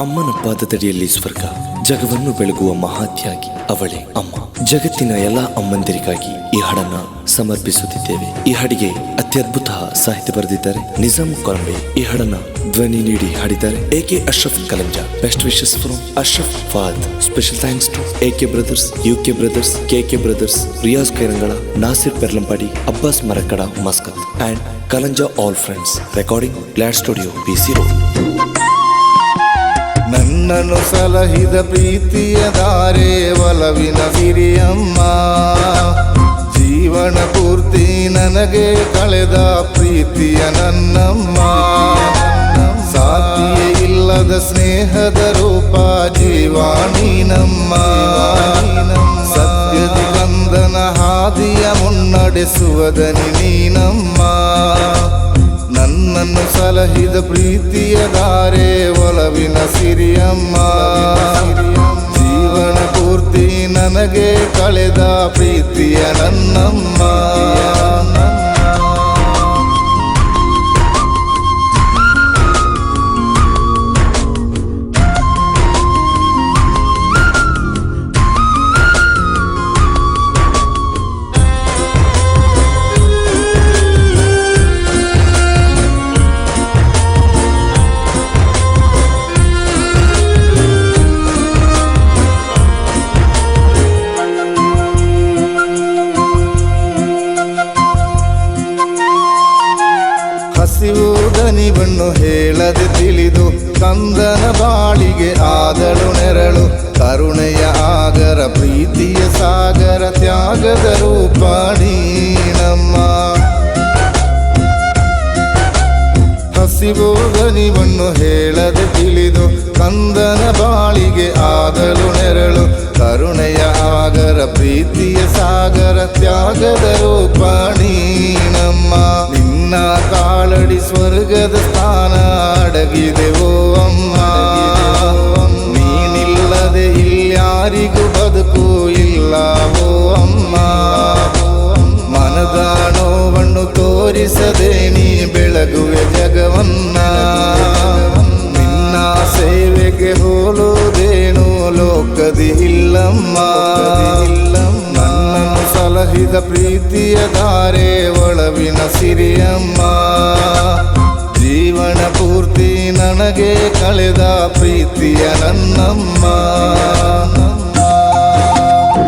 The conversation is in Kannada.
ಅಮ್ಮನ ಪಾದದಡಿಯಲ್ಲಿ ಸ್ವರ್ಗ, ಜಗವನ್ನು ಬೆಳಗುವ ಮಹಾತ್ಯಾಗಿ ಅವಳೇ ಅಮ್ಮ. ಜಗತ್ತಿನ ಎಲ್ಲಾ ಅಮ್ಮಂದಿರಿಗಾಗಿ ಈ ಹಾಡನ್ನ ಸಮರ್ಪಿಸುತ್ತಿದ್ದೇವೆ. ಈ ಹಾಡಿಗೆ ಅತ್ಯದ್ಭುತ ಸಾಹಿತ್ಯ ಬರೆದಿದ್ದಾರೆ ನಿಜಾಮ್ ಕೊರಂಬೆ. ಈ ಹಾಡನ್ನ ಧ್ವನಿ ನೀಡಿ ಹಾಡಿದ್ದಾರೆ AK Ashraf Kalanja. Best wishes from Ashraf ಫಾದ್. Special thanks to AK brothers, UK brothers, KK brothers, Riyaz Kairangala, Nasir Perlampadi, Abbas Marakada Muscat and Kalanja all friends. Recording glad studio, BC road. ನನ್ನನ್ನು ಸಲಹಿದ ಪ್ರೀತಿಯ ಧಾರೆ ಒಲವಿನ ಸಿರಿಯಮ್ಮ, ಜೀವನ ಪೂರ್ತಿ ನನಗೆ ಕಳೆದ ಪ್ರೀತಿಯ ನನ್ನಮ್ಮ. ಸಾಟಿಯೇ ಇಲ್ಲದ ಸ್ನೇಹದ ರೂಪ ಜೀವಾಣಿ ನಮ್ಮ. ಸತ್ಯದ ಗಂಧನ ಹಾದಿಯ ಮುನ್ನಡೆಸುವುದನಿ ನೀನಮ್ಮ. ನನ್ನನ್ನು ಸಲಹಿದ ಪ್ರೀತಿಯ ಧಾರೆ ಒಲವಿನ ಸಿರಿಯಮ್ಮ, ಜೀವನ ಪೂರ್ತಿ ನನಗೆ ಕಳೆದ ಪ್ರೀತಿಯ ನನ್ನಮ್ಮ. ಹಸಿವುದನಿವನ್ನು ಹೇಳದೆ ತಿಳಿದು ಕಂದನ ಬಾಳಿಗೆ ಆದಳು ನೆರಳು. ಕರುಣೆಯ ಆಗರ ಪ್ರೀತಿಯ ಸಾಗರ ತ್ಯಾಗದ ರೂಪಾಣಿ ನಮ್ಮ. ಹಸಿವುದನಿವನ್ನು ಹೇಳದೆ ತಿಳಿದು ಕಂದನ ಬಾಳಿಗೆ ಆದಳು ನೆರಳು. ಕರುಣೆಯ ಆಗರ ಪ್ರೀತಿಯ ಸಾಗರ ತ್ಯಾಗದ ರೂಪಾಣಿ ನಮ್ಮ. ನಿನ್ನ ಕಾಳಡಿ ಸ್ವರ್ಗದ ಸ್ಥಾನ ಅಡಗಿದೆವೋ ಅಮ್ಮ. ನೀನಿಲ್ಲದೆ ಇಲ್ಯಾರಿಗೂ ಬದುಕು ಇಲ್ಲವೋ ಅಮ್ಮ. ಮನದ ನೋವನ್ನು ತೋರಿಸದೆ ನೀ ಬೆಳಗುವೆ ಜಗವನ್ನ. ನಿನ್ನ ಸೇವೆಗೆ ಹೋಲುವುದೇನು ಲೋಕದಿ ಇಲ್ಲಮ್ಮ. ನನ್ನನ್ನು ಸಲಹಿದ ಪ್ರೀತಿಯ ಧಾರೆ ಒಲವಿನ ಸಿರಿಯಮ್ಮ, ಜೀವನ ಪೂರ್ತಿ ನನಗೆ ಕಳೆದ ಪ್ರೀತಿಯ ನನ್ನಮ್ಮ.